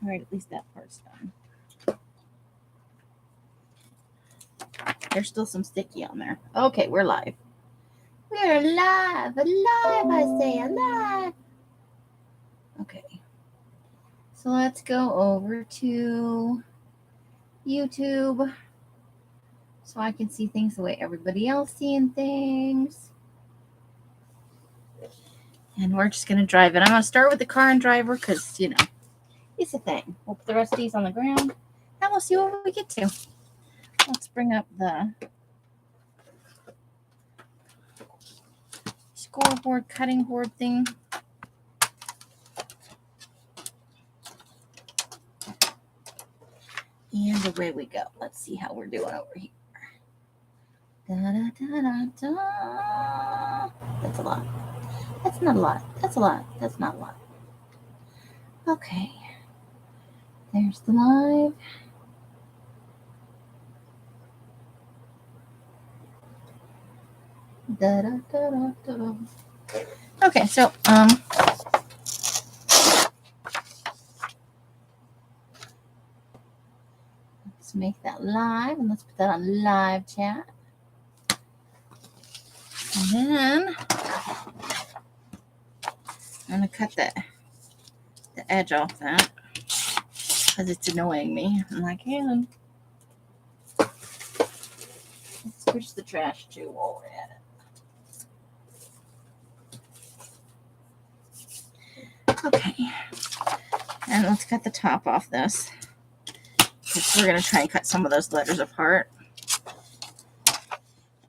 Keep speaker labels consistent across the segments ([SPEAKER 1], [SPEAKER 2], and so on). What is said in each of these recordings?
[SPEAKER 1] All right, at least that part's done. There's still some sticky on there. Okay, we're live. We're live, I say, alive. Okay. So let's go over to YouTube so I can see things the way everybody else seeing things. And we're just going to drive it. I'm going to start with the car and driver because, it's a thing. We'll put the rest of these on the ground and we'll see what we get to. Let's bring up the scoreboard, cutting board thing. And away we go. Let's see how we're doing over here. Da, da, da, da, da. That's a lot. That's not a lot. That's a lot. That's not a lot. Okay. There's the live. Da, da, da, da, da. Okay, so let's make that live and let's put that on live chat. And then I'm going to cut the edge off that because it's annoying me. And I can. Let's switch the trash too while we're at it. Okay. And let's cut the top off this. Because we're going to try and cut some of those letters apart.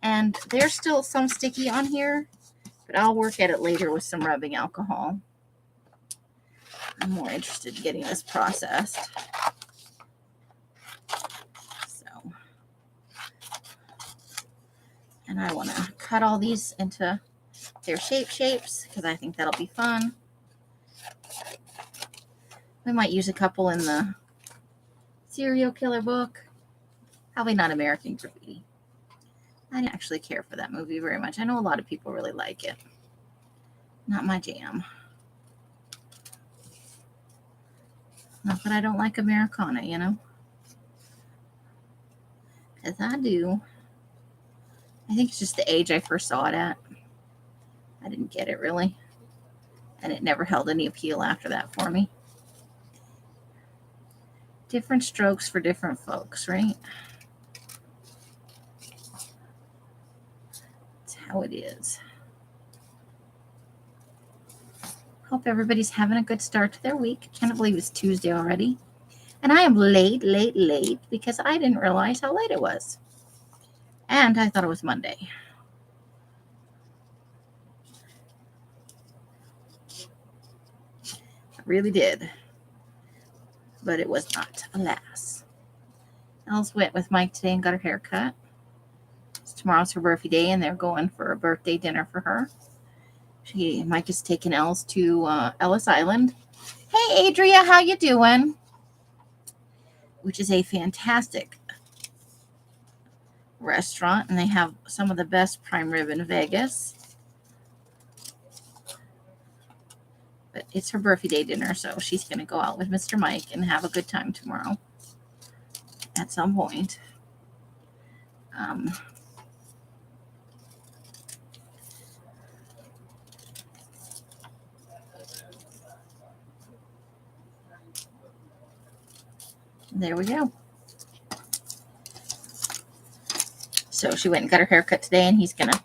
[SPEAKER 1] And there's still some sticky on here, but I'll work at it later with some rubbing alcohol. I'm more interested in getting this processed. So, and I want to cut all these into their shapes because I think that'll be fun. We might use a couple in the serial killer book. Probably not American Graffiti. I didn't actually care for that movie very much. I know a lot of people really like it. Not my jam. Not that I don't like Americana, Because I do. I think it's just the age I first saw it at. I didn't get it really. And it never held any appeal after that for me. Different strokes for different folks, right? That's how it is. Hope everybody's having a good start to their week. Can't believe it's Tuesday already. And I am late because I didn't realize how late it was. And I thought it was Monday. I really did. But it was not, alas. Els went with Mike today and got her hair cut. Tomorrow's her birthday day, and they're going for a birthday dinner for her. Mike is taking Els to Ellis Island. Hey, Adria, how you doing? Which is a fantastic restaurant, and they have some of the best prime rib in Vegas. But it's her birthday day dinner, so she's going to go out with Mr. Mike and have a good time tomorrow at some point. There we go. So she went and got her hair cut today, and he's going to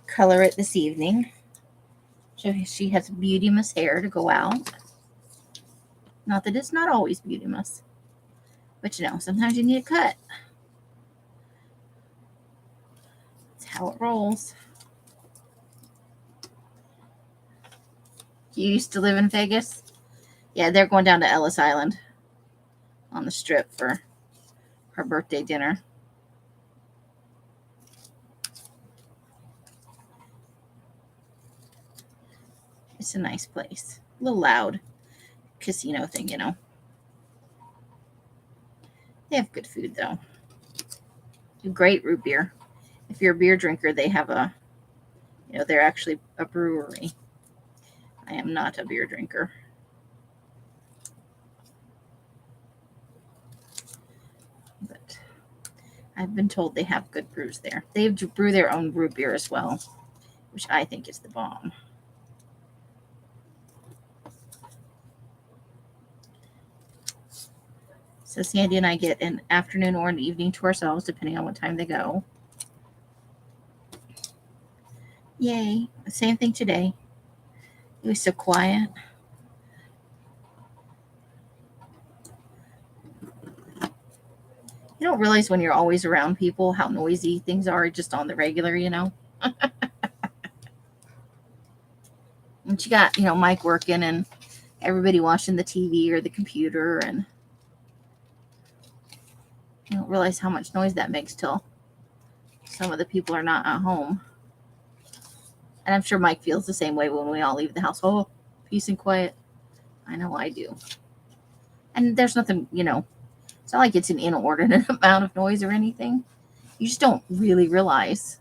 [SPEAKER 1] color it this evening. So she has beauty-mous hair to go out. Not that it's not always beauty-mous. But, sometimes you need a cut. That's how it rolls. You used to live in Vegas? Yeah, they're going down to Ellis Island on the Strip for her birthday dinner. It's a nice place. A little loud. Casino thing, They have good food, though. Great root beer. If you're a beer drinker, they have they're actually a brewery. I am not a beer drinker. I've been told they have good brews there. They brew their own root beer as well, which I think is the bomb. So Sandy and I get an afternoon or an evening to ourselves, depending on what time they go. Yay. Same thing today. It was so quiet. You don't realize when you're always around people how noisy things are just on the regular, you know. And you got, Mike working and everybody watching the TV or the computer, and you don't realize how much noise that makes till some of the people are not at home. And I'm sure Mike feels the same way when we all leave the house. Oh, peace and quiet. I know I do. And there's nothing, it's not like it's an inordinate amount of noise or anything. You just don't really realize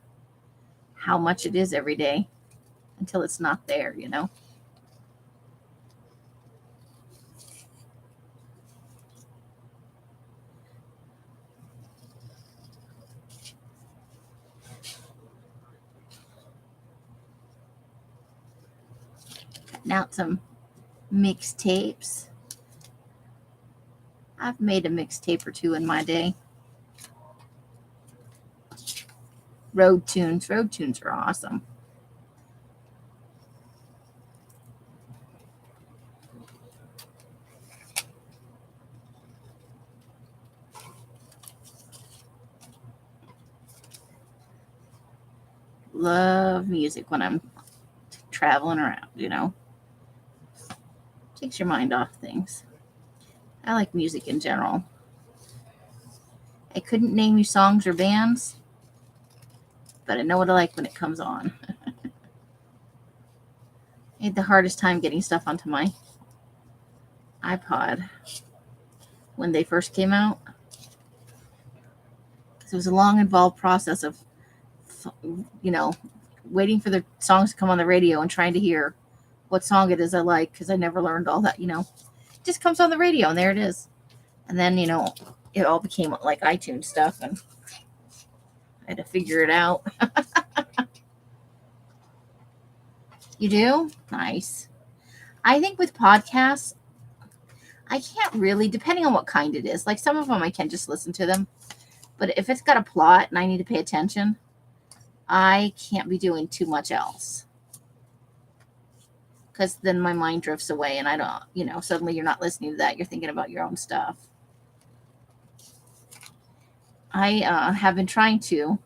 [SPEAKER 1] how much it is every day until it's not there, Now some mixtapes. I've made a mixtape or two in my day. Road tunes. Road tunes are awesome. Love music when I'm traveling around, Takes your mind off things. I like music in general. I couldn't name you songs or bands, but I know what I like when it comes on. I had the hardest time getting stuff onto my iPod when they first came out. Because it was a long, involved process of, waiting for the songs to come on the radio and trying to hear what song it is I like, because I never learned all that, It just comes on the radio and there it is. And then, it all became like iTunes stuff and I had to figure it out. You do? Nice. I think with podcasts, I can't really, depending on what kind it is. Like some of them I can just listen to them. But if it's got a plot and I need to pay attention, I can't be doing too much else. Because then my mind drifts away and I don't, suddenly you're not listening to that. You're thinking about your own stuff. I have been trying to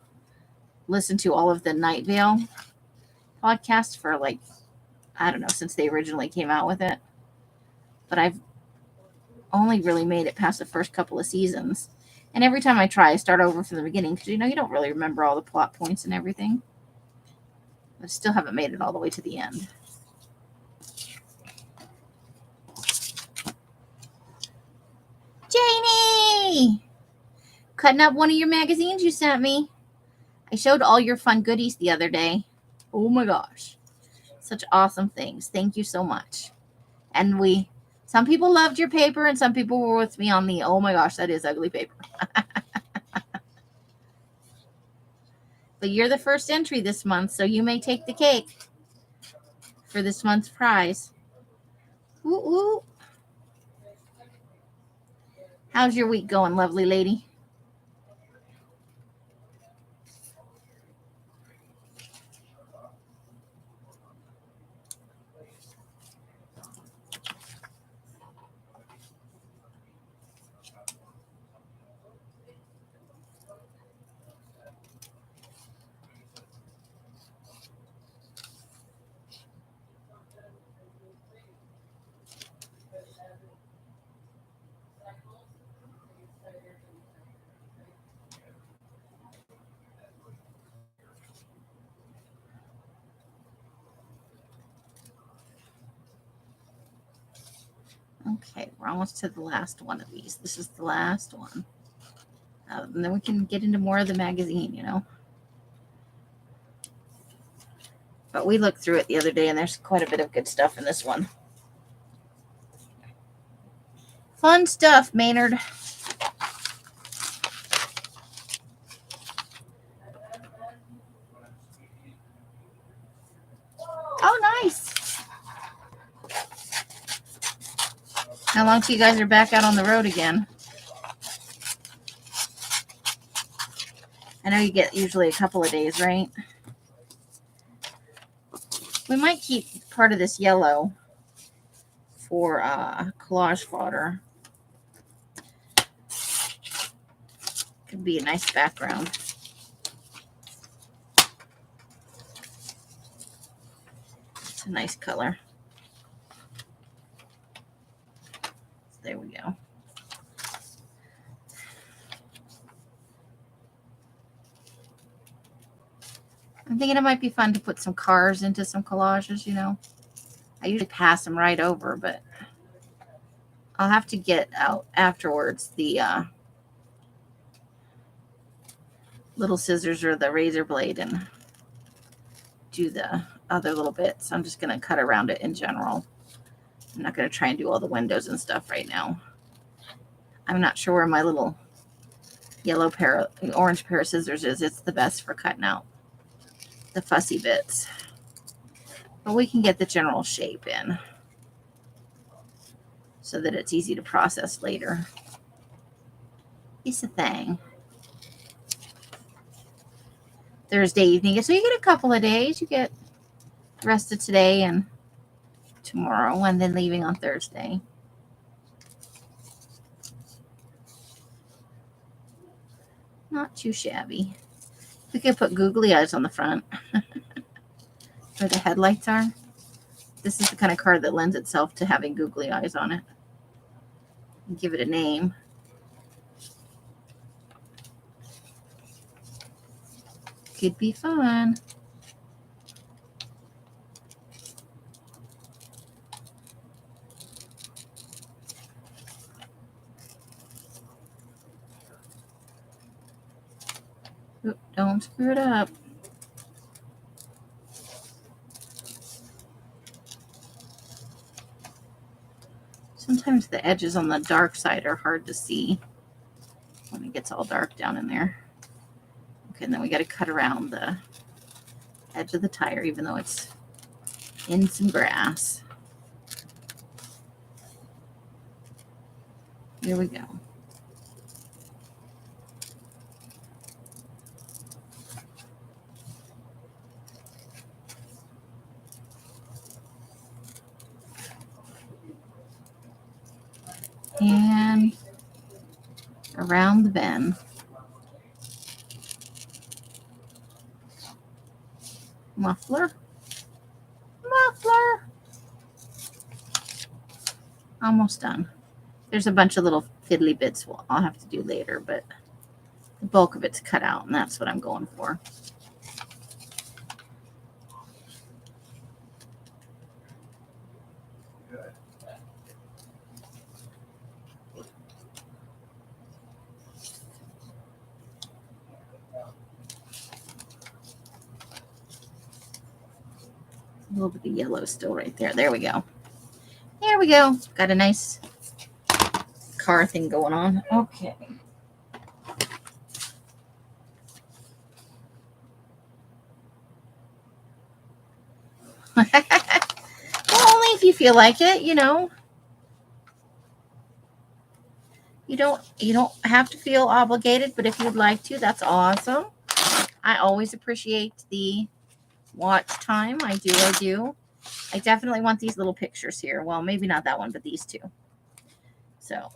[SPEAKER 1] listen to all of the Night Vale podcasts for since they originally came out with it. But I've only really made it past the first couple of seasons. And every time I try, I start over from the beginning because, you don't really remember all the plot points and everything. I still haven't made it all the way to the end. Janie! Cutting up one of your magazines you sent me. I showed all your fun goodies the other day. Oh my gosh. Such awesome things. Thank you so much. And some people loved your paper and some people were with me on the, oh my gosh, that is ugly paper. But you're the first entry this month, so you may take the cake for this month's prize. Ooh, ooh. How's your week going, lovely lady? Okay, we're almost to the last one of these. This is the last one. And then we can get into more of the magazine, But we looked through it the other day, and there's quite a bit of good stuff in this one. Fun stuff, Maynard. How long till you guys are back out on the road again? I know you get usually a couple of days, right? We might keep part of this yellow for collage fodder. Could be a nice background. It's a nice color. There we go. I'm thinking it might be fun to put some cars into some collages, you know. I usually pass them right over, but I'll have to get out afterwards the little scissors or the razor blade and do the other little bits. I'm just going to cut around it in general. I'm not going to try and do all the windows and stuff right now. I'm not sure where my little orange pair of scissors is. It's the best for cutting out the fussy bits. But we can get the general shape in so that it's easy to process later. It's a thing. Thursday evening. So you get a couple of days. You get the rest of today and tomorrow, and then leaving on Thursday. Not too shabby. We could put googly eyes on the front where the headlights are. This is the kind of card that lends itself to having googly eyes on it. Give it a name. Could be fun. Oop, don't screw it up. Sometimes the edges on the dark side are hard to see when it gets all dark down in there. Okay, and then we got to cut around the edge of the tire, even though it's in some grass. Here we go. And around the bend. Muffler. Almost done. There's a bunch of little fiddly bits I'll have to do later, but the bulk of it's cut out, and that's what I'm going for. A little bit of yellow still right there. There we go. There we go. Got a nice car thing going on. Okay. Well, only if you feel like it, you know. You don't have to feel obligated, but if you'd like to, that's awesome. I always appreciate the watch time. I do. I definitely want these little pictures here. Well, maybe not that one, but these two. So,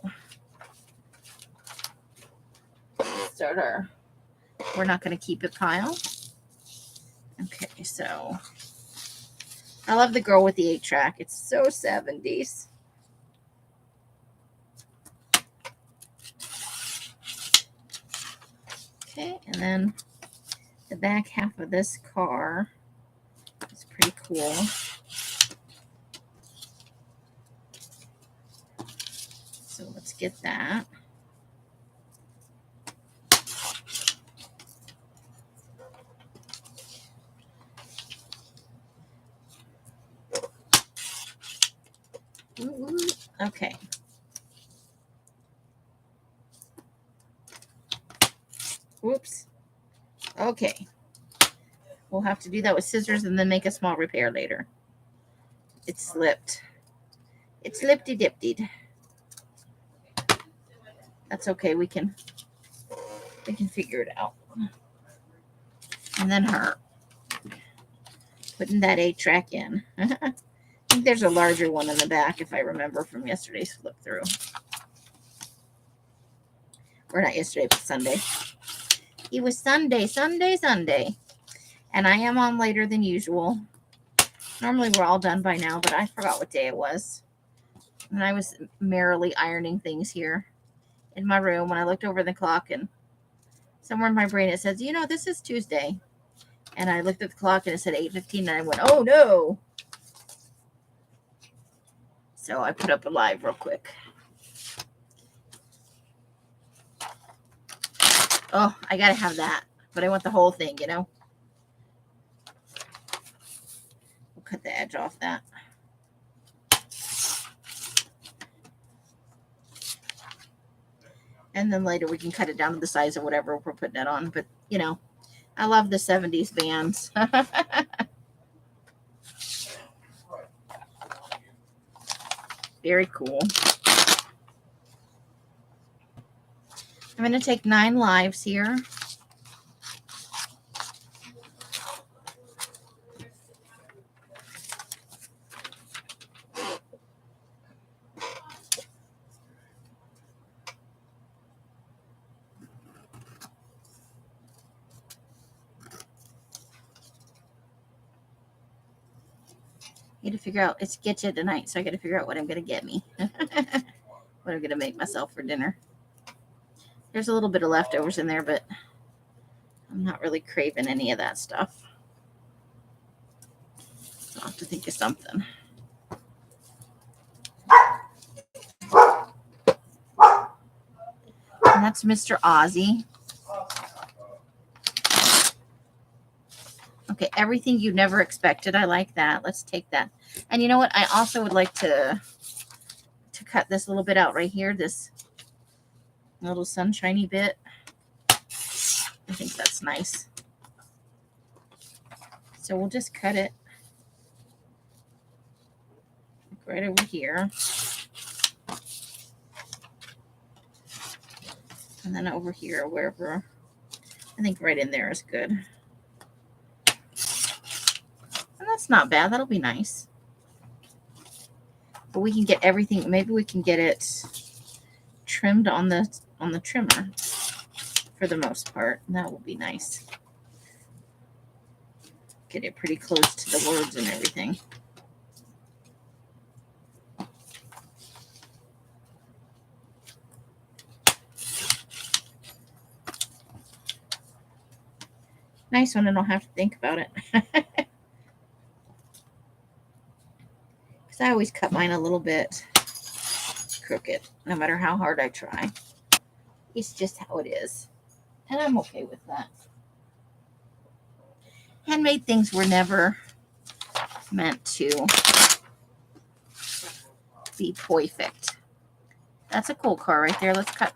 [SPEAKER 1] we're not going to keep it pile. Okay, so I love the girl with the 8-track. It's so 70s. Okay, and then the back half of this car is pretty cool. So let's get that. Ooh, okay. Whoops. Okay. We'll have to do that with scissors and then make a small repair later. It slipped. It slipped-y-dipped. That's okay. We can figure it out. And then her. Putting that 8-track in. I think there's a larger one in the back if I remember from yesterday's flip through. Or not yesterday, but Sunday. It was Sunday. And I am on later than usual. Normally we're all done by now, but I forgot what day it was. And I was merrily ironing things here in my room when I looked over the clock, and somewhere in my brain it says, this is Tuesday. And I looked at the clock and it said 8:15, and I went, oh no. So I put up a live real quick. Oh, I gotta have that. But I want the whole thing, We'll cut the edge off that. And then later we can cut it down to the size of whatever we're putting it on. But, I love the 70s bands. Very cool. I'm going to take 9 lives here. I got to figure out, it's Getcha tonight, so I got to figure out what I'm going to get me. What I'm going to make myself for dinner. There's a little bit of leftovers in there, but I'm not really craving any of that stuff. I'll have to think of something. And that's Mr. Ozzy. Okay, everything you never expected. I like that. Let's take that. And you know what? I also would like to cut this little bit out right here, this little sunshiny bit. I think that's nice. So we'll just cut it right over here. And then over here, wherever. I think right in there is good. And that's not bad. That'll be nice. But we can get everything. Maybe we can get it trimmed on the trimmer for the most part. And that will be nice. Get it pretty close to the words and everything. Nice one. I don't have to think about it. Because I always cut mine a little bit crooked, no matter how hard I try. It's just how it is. And I'm okay with that. Handmade things were never meant to be perfect. That's a cool car right there. Let's cut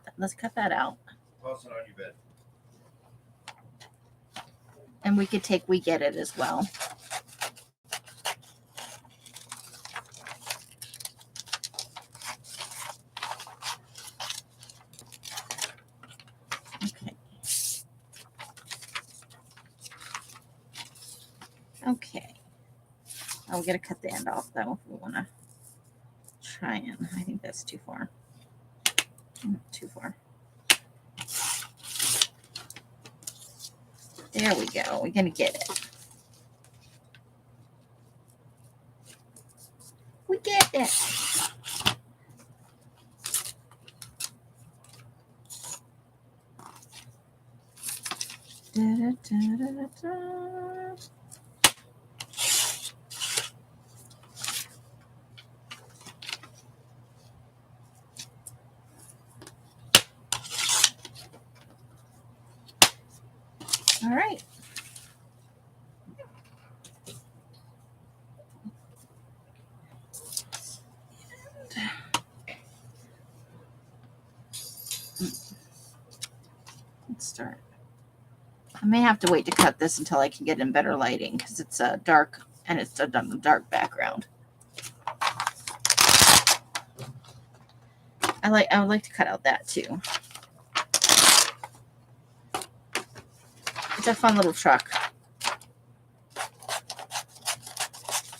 [SPEAKER 1] that out.
[SPEAKER 2] Toss it on your bed.
[SPEAKER 1] And we could take We Get It as well. Okay. Oh, we got to cut the end off though if we want to try and. I think that's too far. Too far. There we go. We're going to get it. We get it. Da, da, da, da, da. All right. Let's start. I may have to wait to cut this until I can get in better lighting because it's dark and it's done on a dark background. I would like to cut out that too. It's a fun little truck.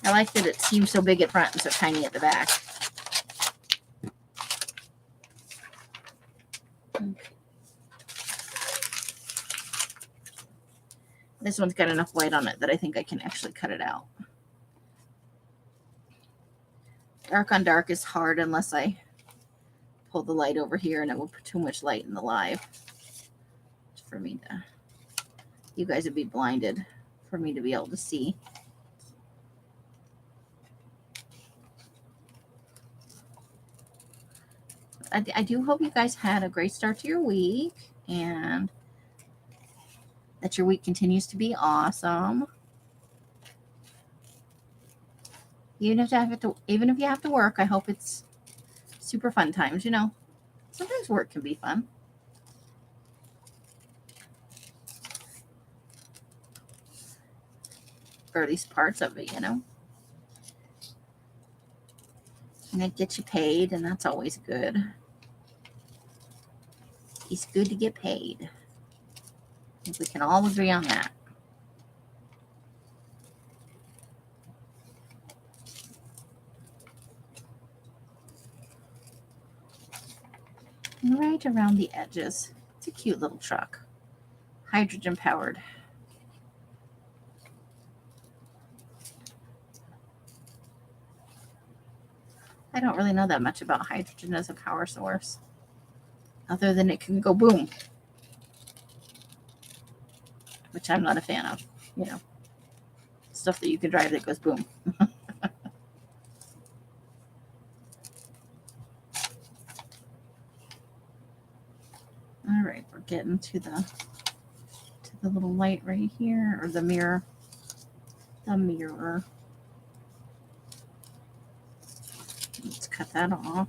[SPEAKER 1] I like that it seems so big at front and so tiny at the back. Okay. This one's got enough white on it that I think I can actually cut it out. Dark on dark is hard unless I pull the light over here, and it will put too much light in the live for me to, you guys would be blinded for me to be able to see. I do hope you guys had a great start to your week and that your week continues to be awesome. Even if you have to work, I hope it's super fun times, you know. Sometimes work can be fun. Or at least parts of it, you know. And it gets you paid, and that's always good. It's good to get paid. I think we can all agree on that. And right around the edges. It's a cute little truck. Hydrogen powered. I don't really know that much about hydrogen as a power source, other than it can go boom, which I'm not a fan of, you know, stuff that you can drive that goes boom. All right, we're getting to the little light right here, or the mirror. The mirror. Let's cut that off.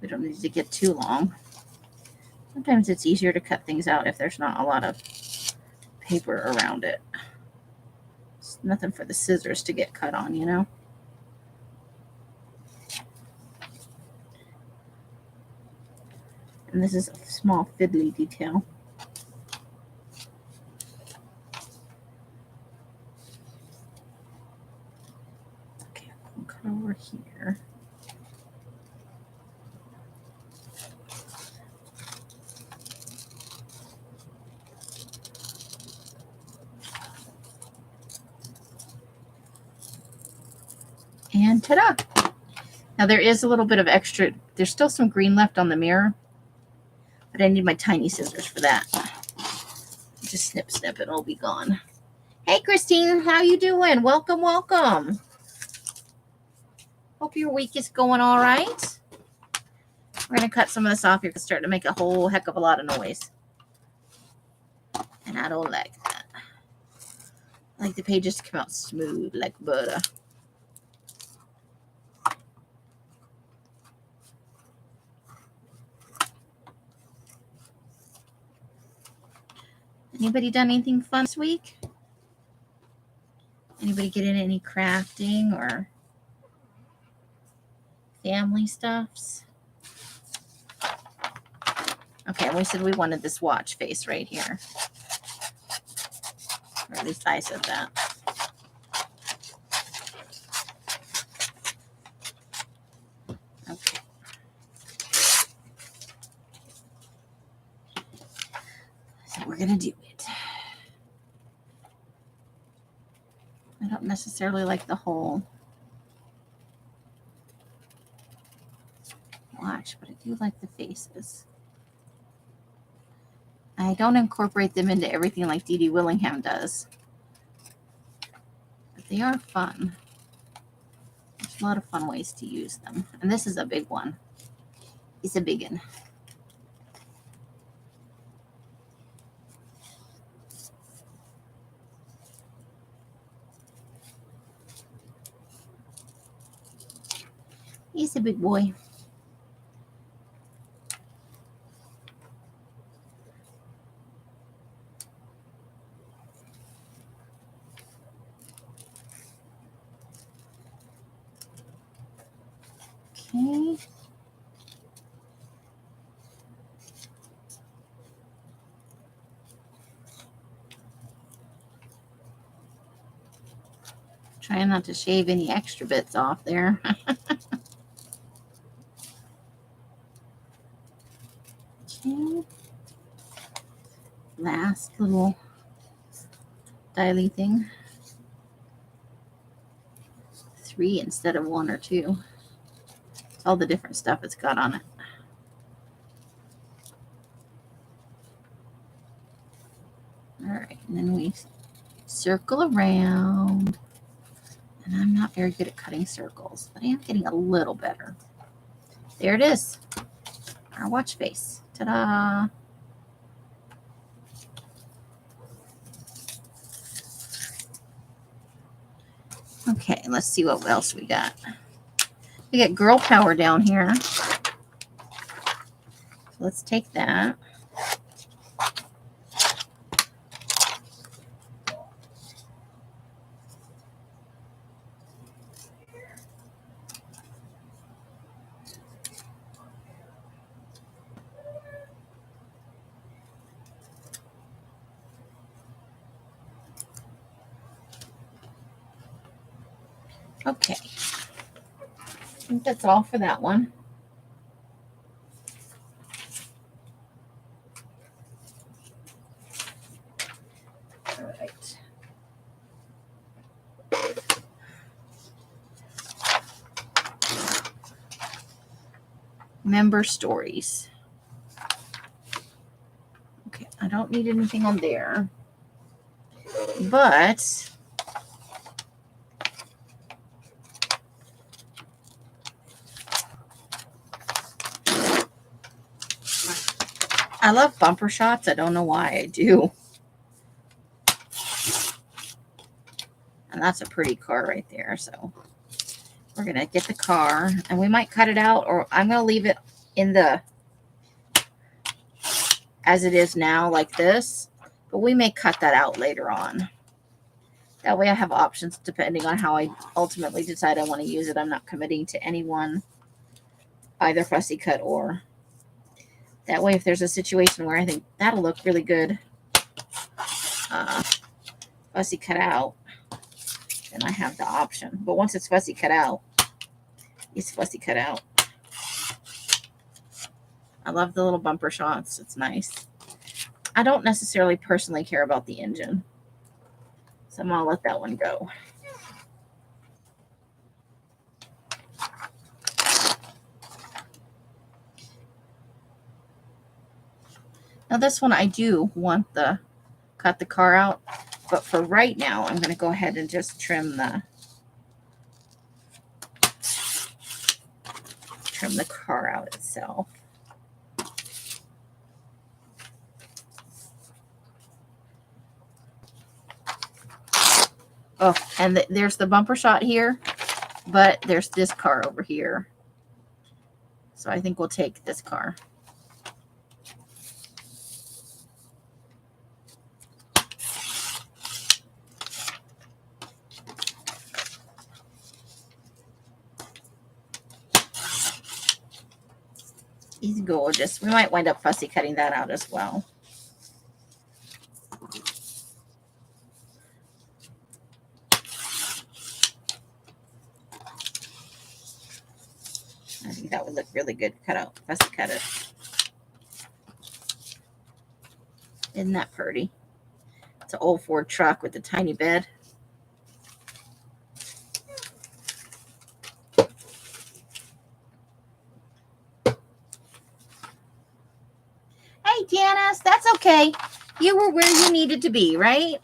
[SPEAKER 1] We don't need to get too long. Sometimes it's easier to cut things out if there's not a lot of paper around it. It's nothing for the scissors to get cut on, you know. And this is a small fiddly detail. Okay, I'll cut over here. And ta-da! Now there is a little bit of extra, there's still some green left on the mirror, but I need my tiny scissors for that. Just snip, snip, it'll be gone. Hey, Christine, how you doing? Welcome, welcome. Hope your week is going all right. We're going to cut some of this off here because it's starting to make a whole heck of a lot of noise. And I don't like that. I like the pages to come out smooth like butter. Anybody done anything fun this week? Anybody get into any crafting or family stuffs? Okay, we said we wanted this watch face right here. Or at least I said that. Okay. So we're going to do it. I don't necessarily like the whole watch, but I do like the faces. I don't incorporate them into everything like Dee Dee Willingham does. But they are fun. There's a lot of fun ways to use them. And this is a big one. It's a big one. He's a big boy. Okay. Trying not to shave any extra bits off there. Okay. Last little dialy thing. 3 instead of 1 or 2. It's all the different stuff it's got on it. All right, and then we circle around. And I'm not very good at cutting circles, but I am getting a little better. There it is. Our watch face. Ta-da! Okay, let's see what else we got. We got girl power down here. So let's take that. Okay. I think that's all for that one. All right. Member stories. Okay, I don't need anything on there. But I love bumper shots. I don't know why I do. And that's a pretty car right there. So we're going to get the car and we might cut it out, or I'm going to leave it in the as it is now like this, but we may cut that out later on. That way I have options depending on how I ultimately decide I want to use it. I'm not committing to any one, either fussy cut or that way. If there's a situation where I think that'll look really good, fussy cut out, then I have the option. But once it's fussy cut out, it's fussy cut out. I love the little bumper shots. It's nice. I don't necessarily personally care about the engine, so I'm going to let that one go. Now this one I do want the cut the car out, but for right now I'm going to go ahead and just trim the car out itself. Oh, and there's the bumper shot here, but there's this car over here. So I think we'll take this car. He's gorgeous. We might wind up fussy cutting that out as well. I think that would look really good cut out. Fussy cut it. Isn't that pretty? It's an old Ford truck with a tiny bed. Hey, Janice, that's okay. You were where you needed to be, right?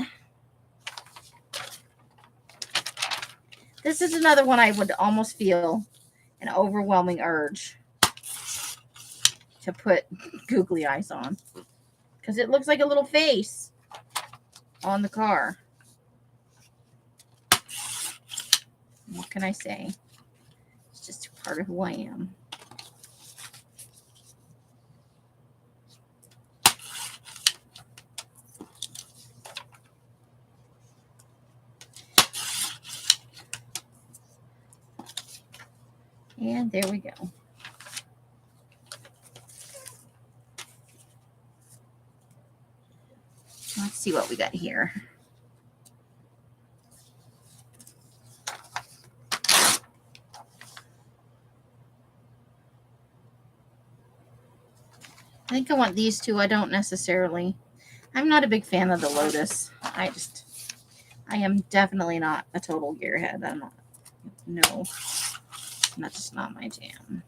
[SPEAKER 1] This is another one I would almost feel an overwhelming urge to put googly eyes on, because it looks like a little face on the car. What can I say? It's just part of who I am. And there we go. Let's see what we got here. think I want these two. I don't necessarily. I'm not a big fan of the lotus. I am definitely not a total gearhead. I'm not. No, that's just not my jam.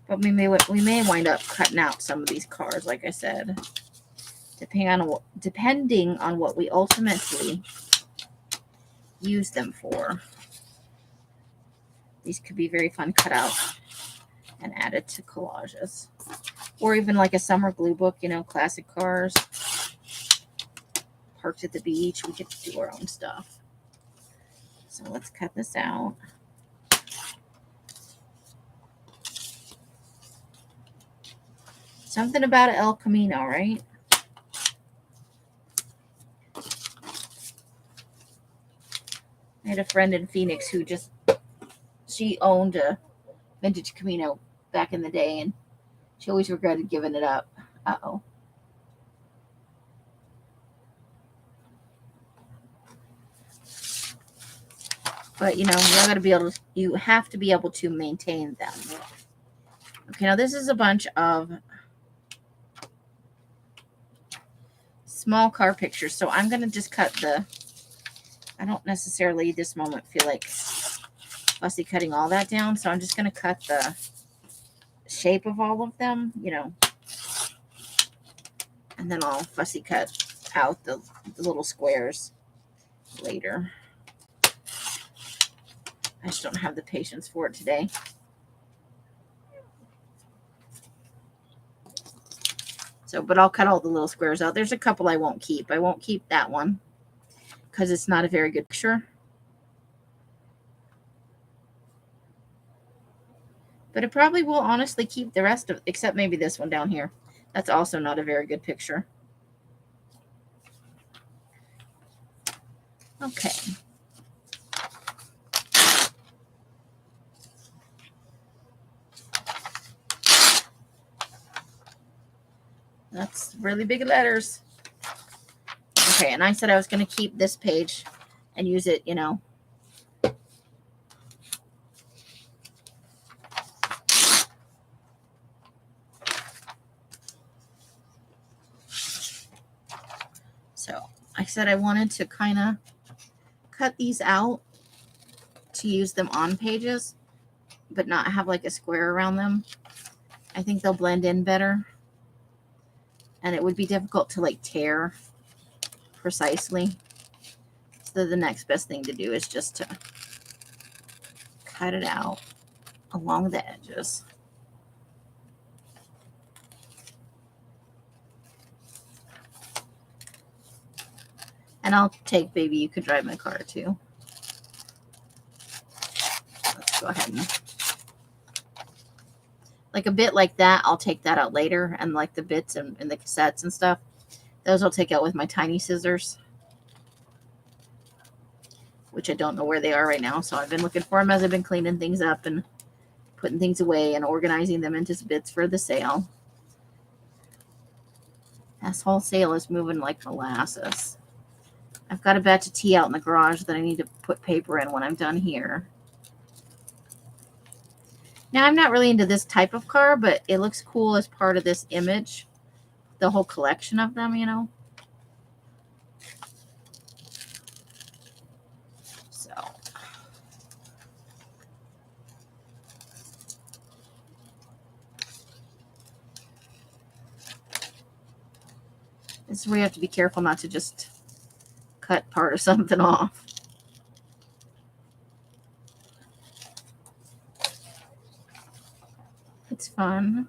[SPEAKER 1] But we may wind up cutting out some of these cards, like I said, depending on what we ultimately use them for. These could be very fun cut out and added to collages, or even like a summer glue book. You know, classic cars parked at the beach. We could do our own stuff. So let's cut this out. Something about El Camino, right? I had a friend in Phoenix who she owned a vintage Camino back in the day, and she always regretted giving it up. Uh-oh. But, you know, you have to be able to maintain them. Okay, now this is a bunch of small car pictures. So I'm going to just cut I don't necessarily at this moment feel like fussy cutting all that down. So I'm just going to cut the shape of all of them, you know, and then I'll fussy cut out the little squares later. I just don't have the patience for it today. So, but I'll cut all the little squares out. There's a couple I won't keep. I won't keep that one because it's not a very good picture. But it probably will honestly keep the rest of, except maybe this one down here. That's also not a very good picture. Okay. That's really big letters. Okay, and I said I was going to keep this page and use it, you know. So I said I wanted to kind of cut these out to use them on pages, but not have like a square around them. I think they'll blend in better. And it would be difficult to like tear precisely. So the next best thing to do is just to cut it out along the edges. And I'll take Baby You Could Drive My Car too. Let's go ahead and like a bit like that, I'll take that out later, and like the bits and the cassettes and stuff, those I'll take out with my tiny scissors, which I don't know where they are right now. So I've been looking for them as I've been cleaning things up and putting things away and organizing them into bits for the sale. This whole sale is moving like molasses. I've got a batch of tea out in the garage that I need to put paper in when I'm done here. Now, I'm not really into this type of car, but it looks cool as part of this image. The whole collection of them, you know. So. This is where you have to be careful not to just cut part of something off. It's fun.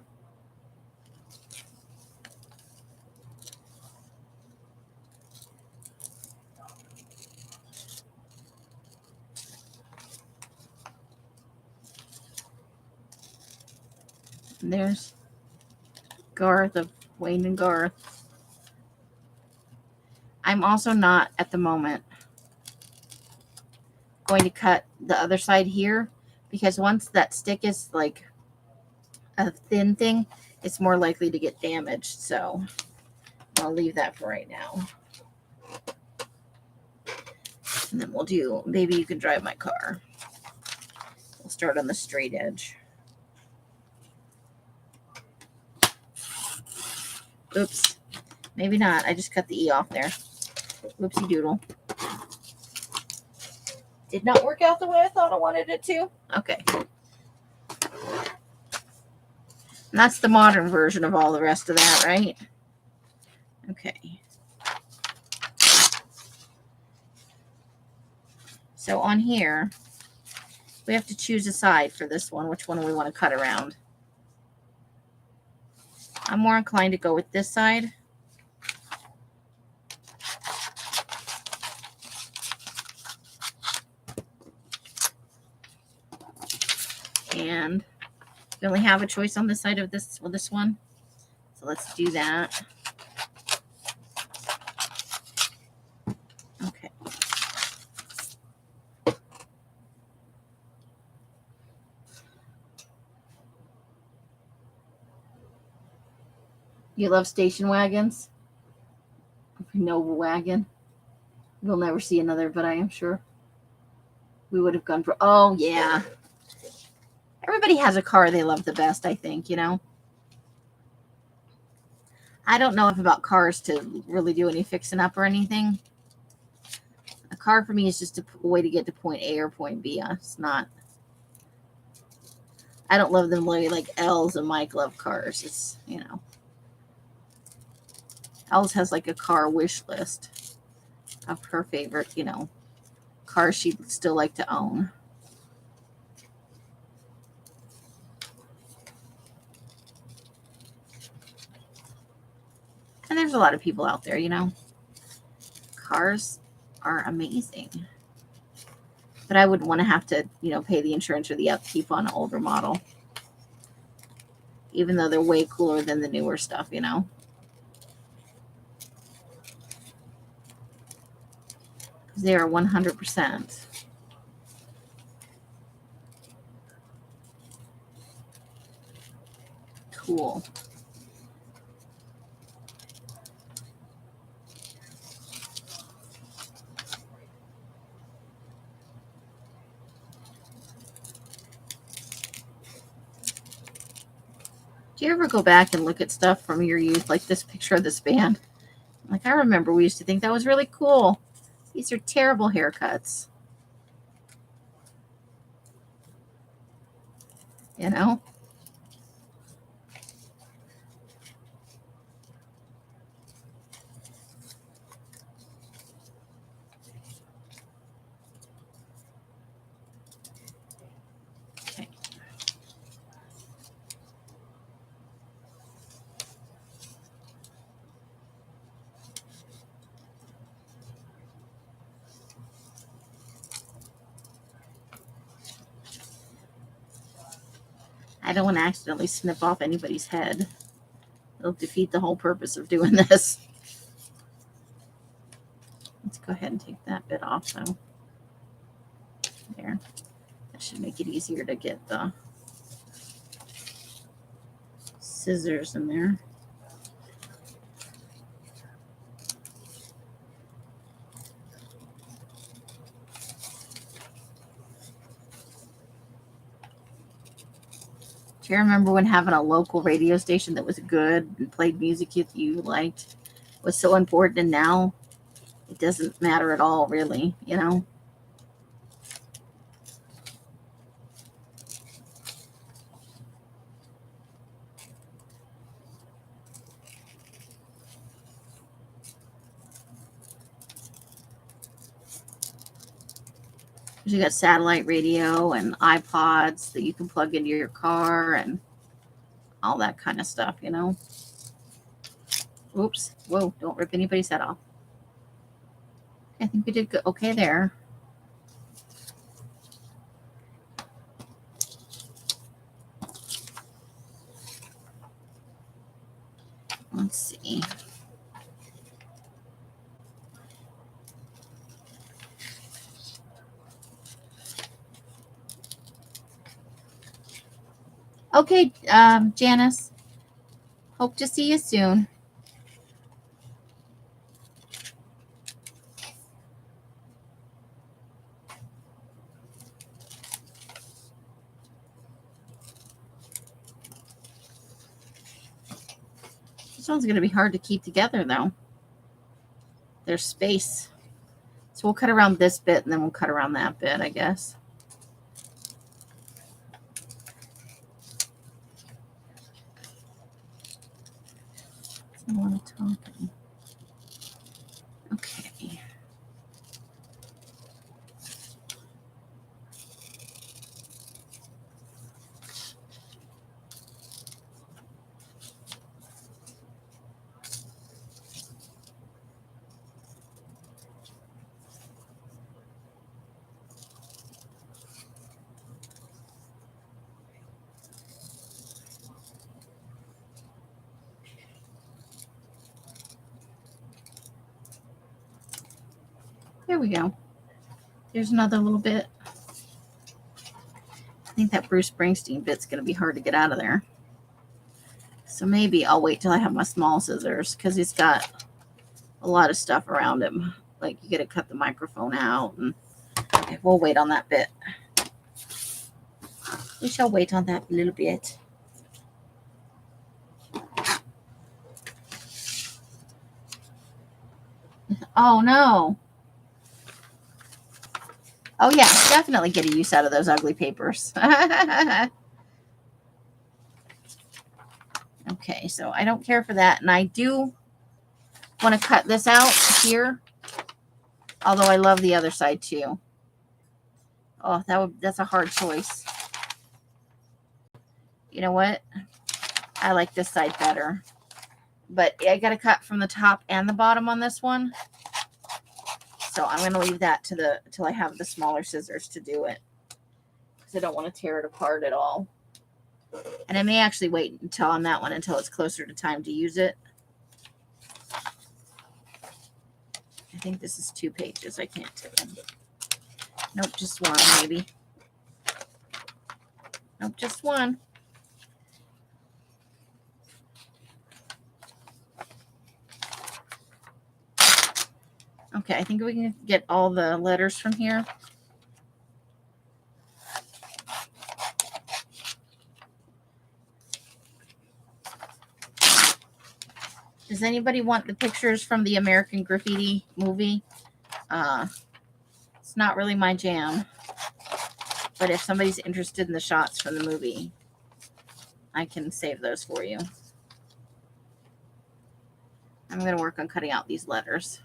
[SPEAKER 1] And there's Garth of Wayne and Garth. I'm also not at the moment going to cut the other side here, because once that stick is like a thin thing, it's more likely to get damaged. So I'll leave that for right now. And then we'll do Baby You Can Drive My Car. We'll start on the straight edge. Oops. Maybe not. I just cut the E off there. Whoopsie doodle. Did not work out the way I thought I wanted it to. Okay. And that's the modern version of all the rest of that, right? Okay. So on here, we have to choose a side for this one. Which one do we want to cut around? I'm more inclined to go with this side. And we only have a choice on this side of this one. So let's do that. Okay. You love station wagons? Nova wagon. We'll never see another, but I am sure we would have gone for. Oh, yeah. Everybody has a car they love the best, I think, you know. I don't know enough about cars to really do any fixing up or anything. A car for me is just a way to get to point A or point B. It's not. I don't love them like Els and Mike love cars. It's, you know. Els has like a car wish list of her favorite, you know, cars she'd still like to own. And there's a lot of people out there, you know. Cars are amazing. But I wouldn't want to have to, you know, pay the insurance or the upkeep on an older model. Even though they're way cooler than the newer stuff, you know. They are 100%. Cool. Do you ever go back and look at stuff from your youth, like this picture of this band? Like, I remember we used to think that was really cool. These are terrible haircuts. You know? Okay. I don't want to accidentally snip off anybody's head. It'll defeat the whole purpose of doing this. Let's go ahead and take that bit off, though. There. That should make it easier to get the scissors in there. Do you remember when having a local radio station that was good and played music you liked was so important, and now it doesn't matter at all, really, you know? You got satellite radio and iPods that you can plug into your car and all that kind of stuff, you know? Oops. Whoa, don't rip anybody's head off. I think we did good. Okay there. Let's see. Okay, Janice. Hope to see you soon. This one's going to be hard to keep together, though. There's space. So we'll cut around this bit, and then we'll cut around that bit, I guess. I want to talk. Okay. There we go. There's another little bit. I think that Bruce Springsteen bit's going to be hard to get out of there. So maybe I'll wait till I have my small scissors, because he's got a lot of stuff around him. Like, you got to cut the microphone out. And okay, we'll wait on that bit. We shall wait on that little bit. Oh, no. Oh, yeah, definitely get a use out of those ugly papers. Okay, so I don't care for that. And I do want to cut this out here, although I love the other side too. Oh, that's a hard choice. You know what? I like this side better. But I got to cut from the top and the bottom on this one. So I'm going to leave that till I have the smaller scissors to do it, because I don't want to tear it apart at all. And I may actually wait on that one until it's closer to time to use it. I think this is 2 pages. I can't tell. Nope, just one maybe. Nope, just one. Okay, I think we can get all the letters from here. Does anybody want the pictures from the American Graffiti movie? It's not really my jam. But if somebody's interested in the shots from the movie, I can save those for you. I'm going to work on cutting out these letters.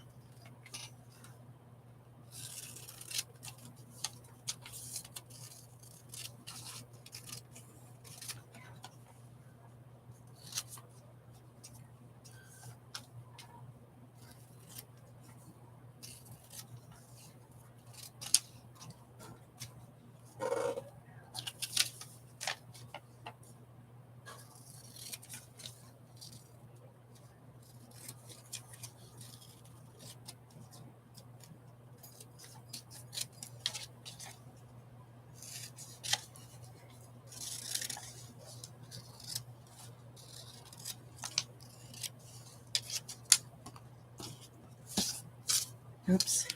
[SPEAKER 1] Oops.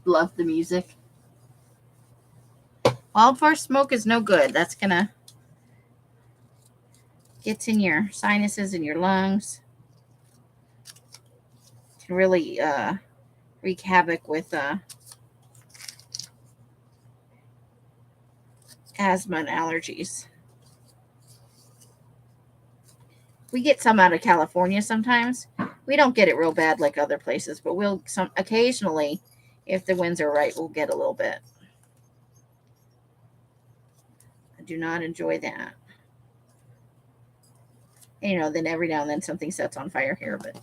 [SPEAKER 1] Love the music. Wildfire smoke is no good. That's gonna get in your sinuses and your lungs. It can really wreak havoc with asthma and allergies. We get some out of California sometimes. We don't get it real bad like other places, but we'll occasionally, if the winds are right, we'll get a little bit. I do not enjoy that. And, you know, then every now and then something sets on fire here, but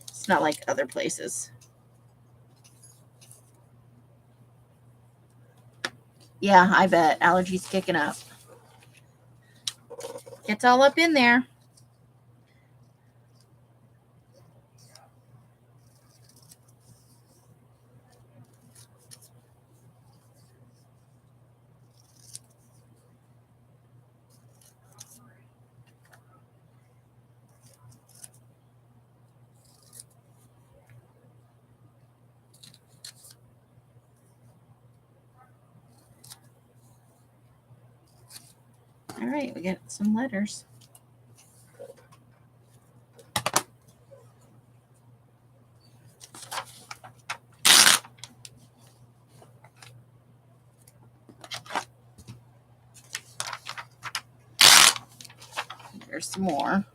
[SPEAKER 1] it's not like other places. Yeah, I bet. Allergies kicking up. It's all up in there. All right, we got some letters. There's some more.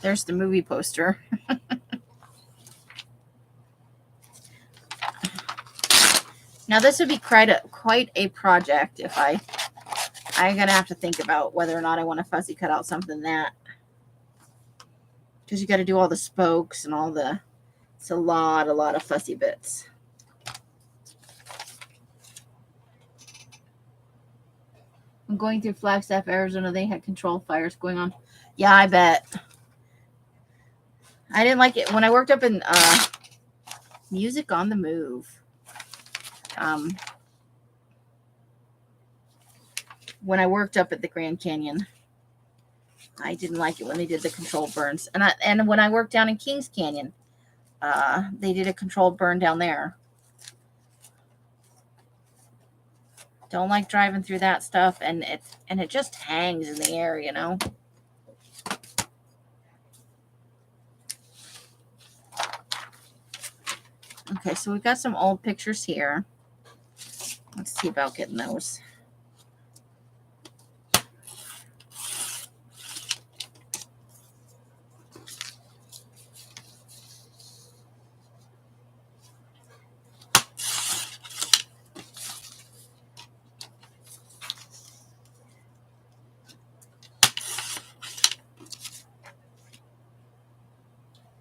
[SPEAKER 1] There's the movie poster. Now this would be quite a project if I'm gonna have to think about whether or not I want to fussy cut out something that, because you got to do all the spokes and all the, it's a lot of fussy bits. I'm going through Flagstaff, Arizona. They had controlled fires going on. Yeah, I bet. I didn't like it when I worked up in Music on the Move. When I worked up at the Grand Canyon, I didn't like it when they did the controlled burns. And when I worked down in Kings Canyon, they did a controlled burn down there. Don't like driving through that stuff, and it just hangs in the air, you know. Okay, so we've got some old pictures here. Let's see about getting those.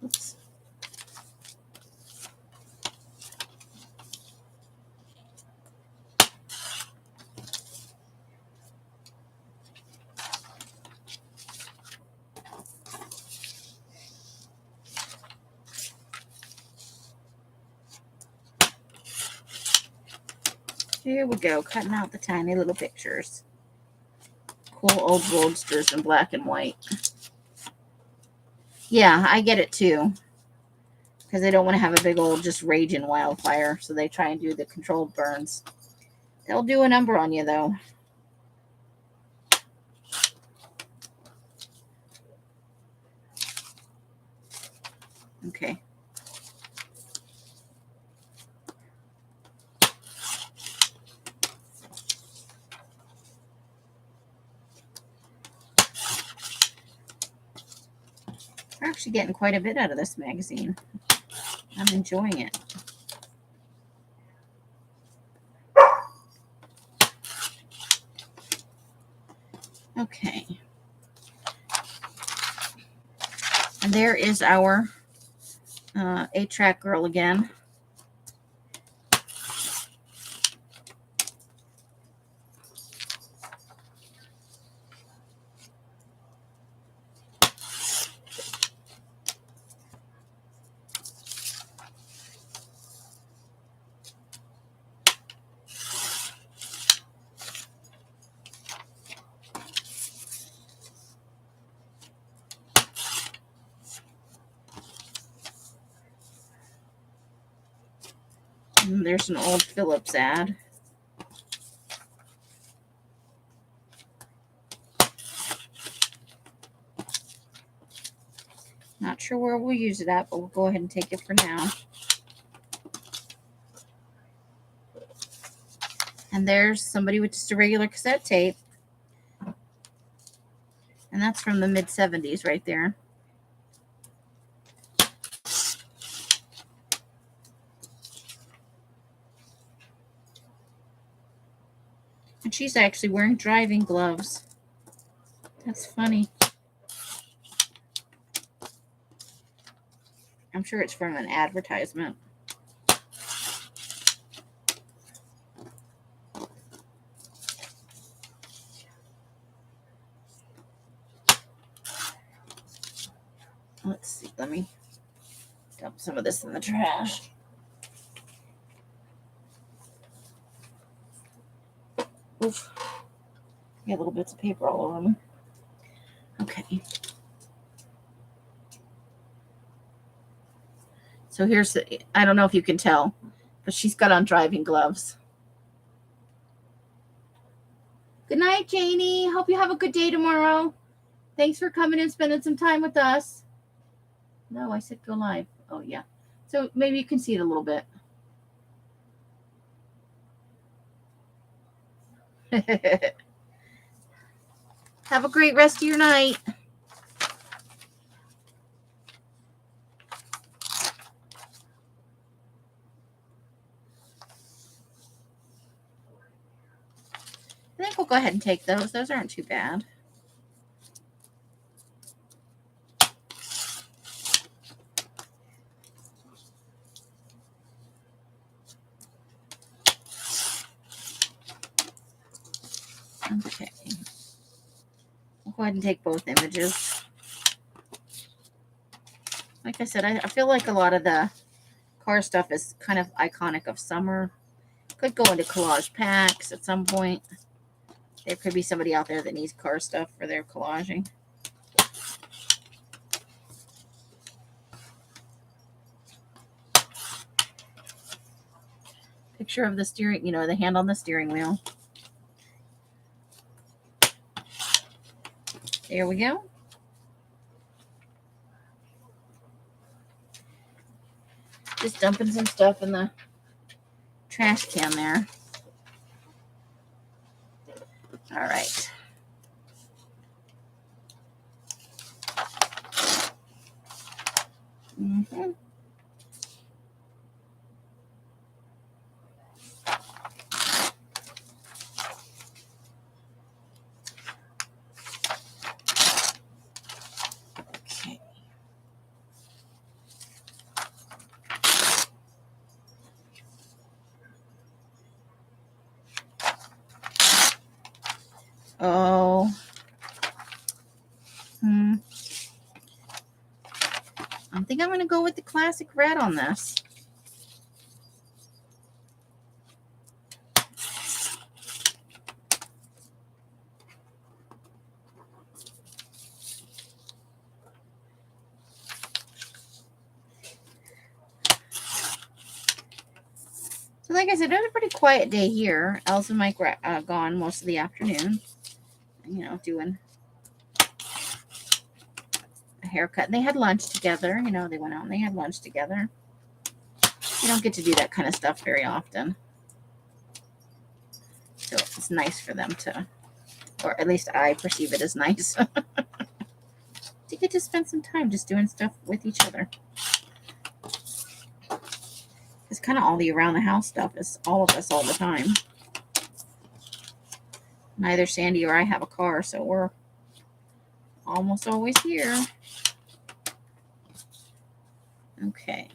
[SPEAKER 1] Oops. Here we go, cutting out the tiny little pictures. Cool old roadsters in black and white. Yeah, I get it too. Because they don't want to have a big old just raging wildfire. So they try and do the controlled burns. They'll do a number on you, though. Okay. We're actually getting quite a bit out of this magazine. I'm enjoying it. Okay. And there is our 8-track girl again. And there's an old Phillips ad. Not sure where we'll use it at, but we'll go ahead and take it for now. And there's somebody with just a regular cassette tape. And that's from the mid-70s right there. And she's actually wearing driving gloves. That's funny. I'm sure it's from an advertisement. Let's see. Let me dump some of this in the trash. Oof. Got little bits of paper all over me. Okay. So here's, I don't know if you can tell, but she's got on driving gloves. Good night, Janie. Hope you have a good day tomorrow. Thanks for coming and spending some time with us. No, I said go live. Oh, yeah. So maybe you can see it a little bit. Have a great rest of your night. I think we'll go ahead and take those. Those aren't too bad. Okay. We'll go ahead and take both images. Like I said, I feel like a lot of the car stuff is kind of iconic of summer. Could go into collage packs at some point. There could be somebody out there that needs car stuff for their collaging. Picture of the steering, the hand on the steering wheel. There we go. Just dumping some stuff in the trash can there. All right. Mm-hmm. Okay. Oh. I think I'm going to go with the classic red on this. So like I said, it was a pretty quiet day here. Els and Mike were gone most of the afternoon. Doing a haircut. And they had lunch together. They went out and they had lunch together. You don't get to do that kind of stuff very often. So it's nice for them to, or at least I perceive it as nice, to get to spend some time just doing stuff with each other. It's kind of all the around the house stuff. Is all of us all the time. Neither Sandy or I have a car, so we're almost always here. Okay.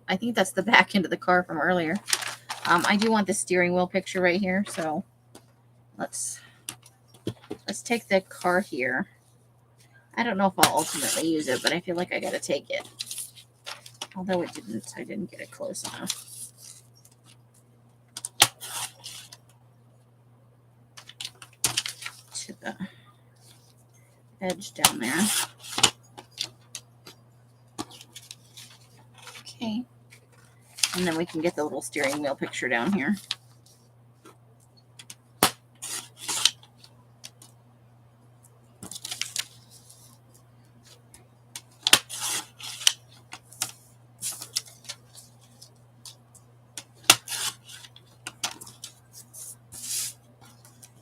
[SPEAKER 1] I think that's the back end of the car from earlier. I do want the steering wheel picture right here, so let's take the car here. I don't know if I'll ultimately use it, but I feel like I gotta take it. Although I didn't get it close enough. To the edge down there. Okay. And then we can get the little steering wheel picture down here.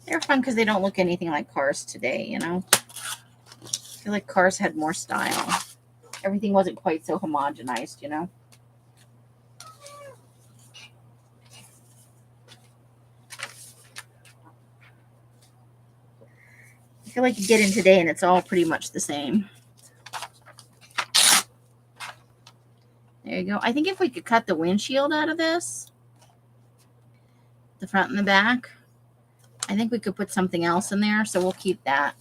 [SPEAKER 1] They're fun because they don't look anything like cars today, I feel like cars had more style. Everything wasn't quite so homogenized, I feel like you get in today and it's all pretty much the same. There you go. I think if we could cut the windshield out of this, the front and the back, I think we could put something else in there, so we'll keep that.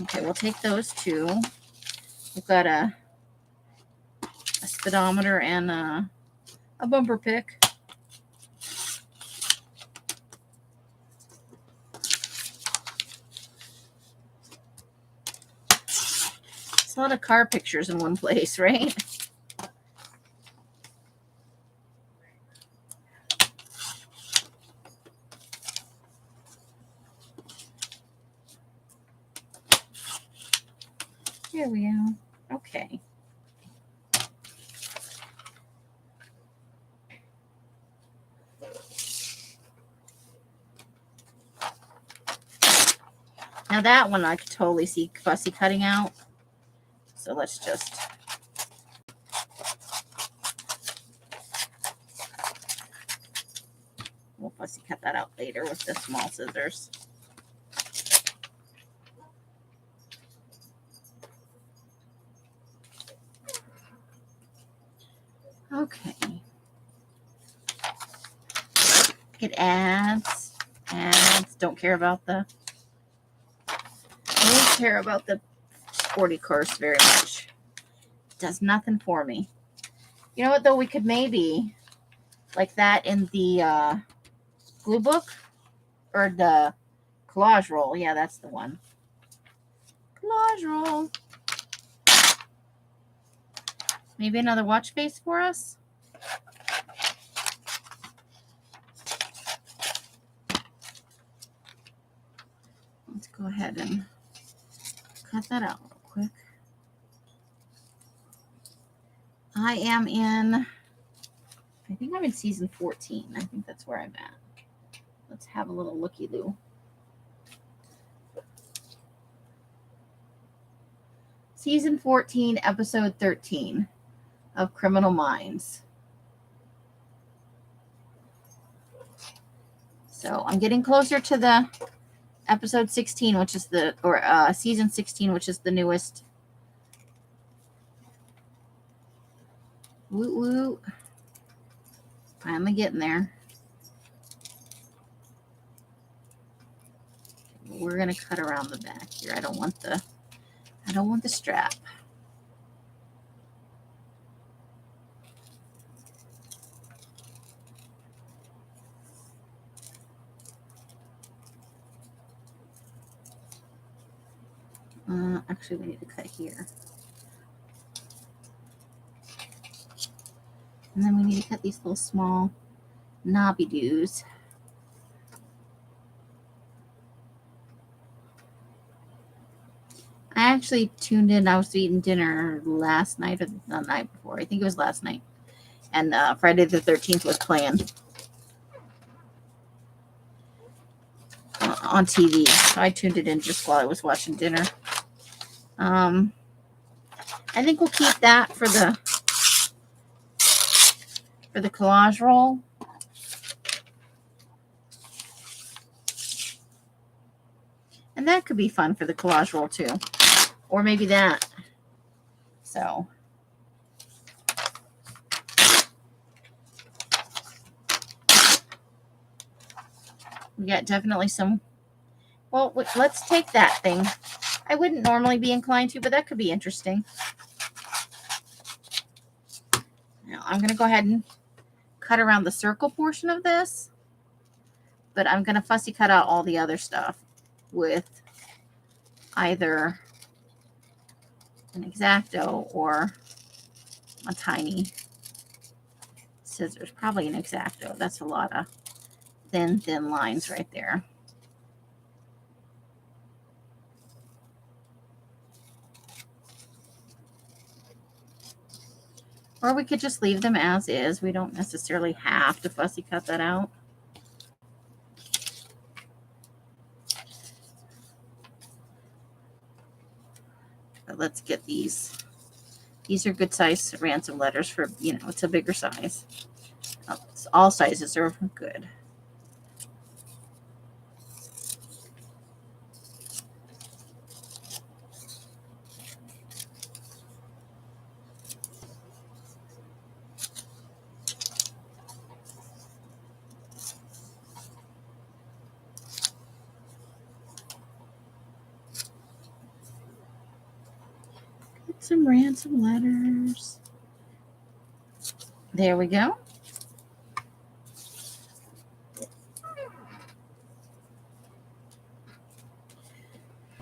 [SPEAKER 1] Okay, we'll take those two. We've got a speedometer and a bumper pick. It's a lot of car pictures in one place, right? Here we go. Okay. Now that one I could totally see fussy cutting out. So let's just... We'll fussy cut that out later with the small scissors. Okay. It adds. Don't care about the sporty course very much. It does nothing for me. You know what though? We could maybe like that in the glue book or the collage roll. Yeah, that's the one. Collage roll. Maybe another watch face for us. Let's go ahead and cut that out real quick. I think I'm in season 14. I think that's where I'm at. Let's have a little looky-loo. Season 14, episode 13 of Criminal Minds. So I'm getting closer to the episode 16, which is season 16, which is the newest. Woot woot. Finally getting there. We're gonna cut around the back here. I don't want the strap. Actually, we need to cut here. And then we need to cut these little small knobby doos. I actually tuned in. I was eating dinner last night or the night before. I think it was last night. And Friday the 13th was playing on TV. So I tuned it in just while I was watching dinner. I think we'll keep that for the collage roll. And that could be fun for the collage roll too. Or maybe that. So. We got definitely some. Well, let's take that thing. I wouldn't normally be inclined to, but that could be interesting. Now, I'm going to go ahead and cut around the circle portion of this. But I'm going to fussy cut out all the other stuff with either an X-Acto or a tiny scissors. Probably an X-Acto. That's a lot of thin lines right there. Or we could just leave them as is. We don't necessarily have to fussy cut that out. But let's get these. These are good size ransom letters for, it's a bigger size. All sizes are good. Some ransom letters. There we go.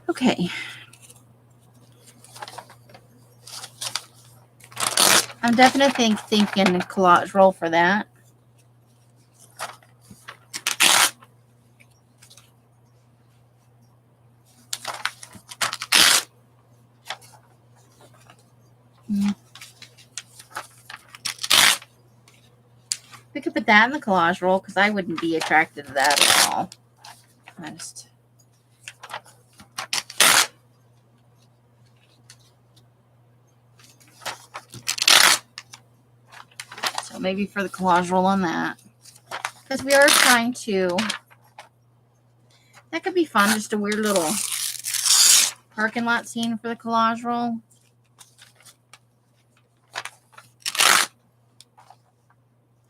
[SPEAKER 1] Okay. I'm definitely thinking collage roll for that. We could put that in the collage roll because I wouldn't be attracted to that at all. So maybe for the collage roll on that. Because we are trying to... That could be fun. Just a weird little parking lot scene for the collage roll.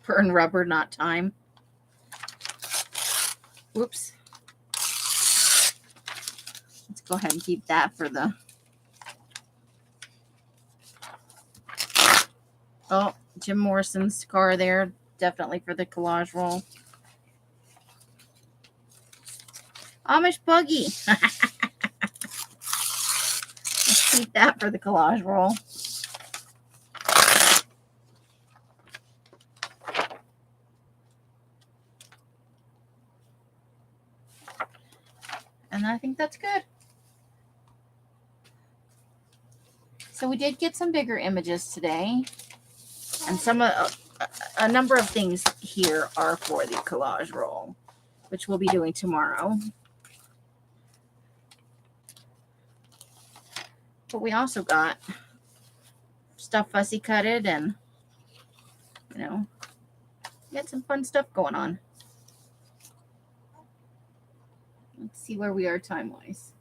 [SPEAKER 1] Burn rubber, not time. Whoops. Let's go ahead and keep that for the... Oh, Jim Morrison's car there. Definitely for the collage roll. Amish buggy. Let's keep that for the collage roll. And I think that's good. So we did get some bigger images today. And a number of things here are for the collage roll, which we'll be doing tomorrow. But we also got stuff fussy cutted and, we got some fun stuff going on. Let's see where we are time-wise.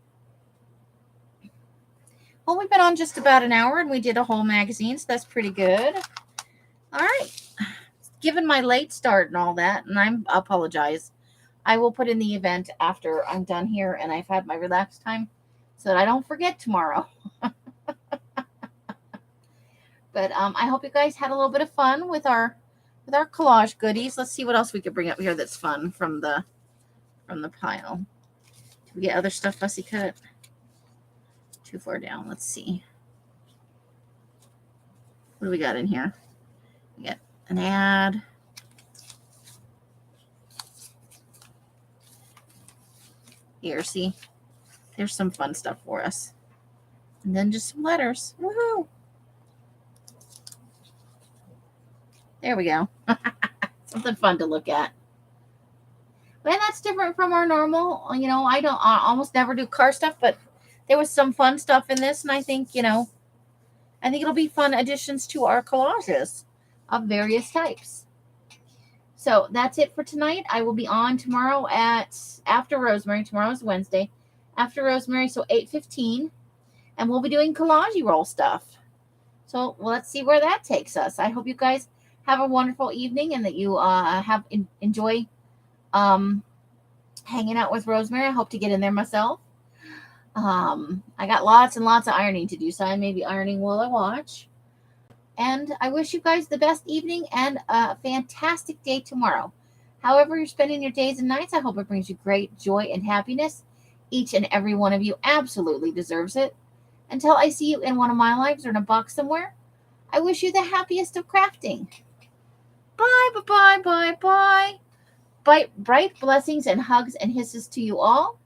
[SPEAKER 1] Well, we've been on just about an hour, and we did a whole magazine, so that's pretty good. All right. Given my late start and all that, and I apologize, I will put in the event after I'm done here and I've had my relaxed time so that I don't forget tomorrow. But I hope you guys had a little bit of fun with our collage goodies. Let's see what else we could bring up here that's fun from the pile. Did we get other stuff fussy cut? Too far down. Let's see. What do we got in here? We got an ad. Here, see? There's some fun stuff for us. And then just some letters. Woohoo! There we go. Something fun to look at. And that's different from our normal. I almost never do car stuff, but there was some fun stuff in this, and I think, I think it'll be fun additions to our collages of various types. So that's it for tonight. I will be on tomorrow after Rosemary. Tomorrow's Wednesday. After Rosemary, so 8:15. And we'll be doing collage roll stuff. So let's see where that takes us. I hope you guys have a wonderful evening and that you enjoy hanging out with Rosemary. I hope to get in there myself. I got lots and lots of ironing to do, so I may be ironing while I watch. And I wish you guys the best evening and a fantastic day tomorrow. However you're spending your days and nights, I hope it brings you great joy and happiness. Each and every one of you absolutely deserves it. Until I see you in one of my lives or in a box somewhere, I wish you the happiest of crafting. Bye, bye, bye, bye, bye. Bright blessings and hugs and hisses to you all.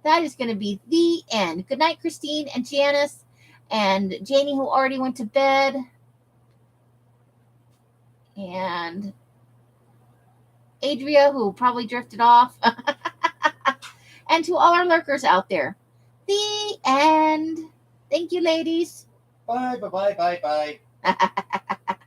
[SPEAKER 1] That is going to be the end. Good night, Christine and Janice and Janie, who already went to bed. And Adria, who probably drifted off. And to all our lurkers out there. The end. Thank you, ladies.
[SPEAKER 2] Bye, bye, bye, bye, bye.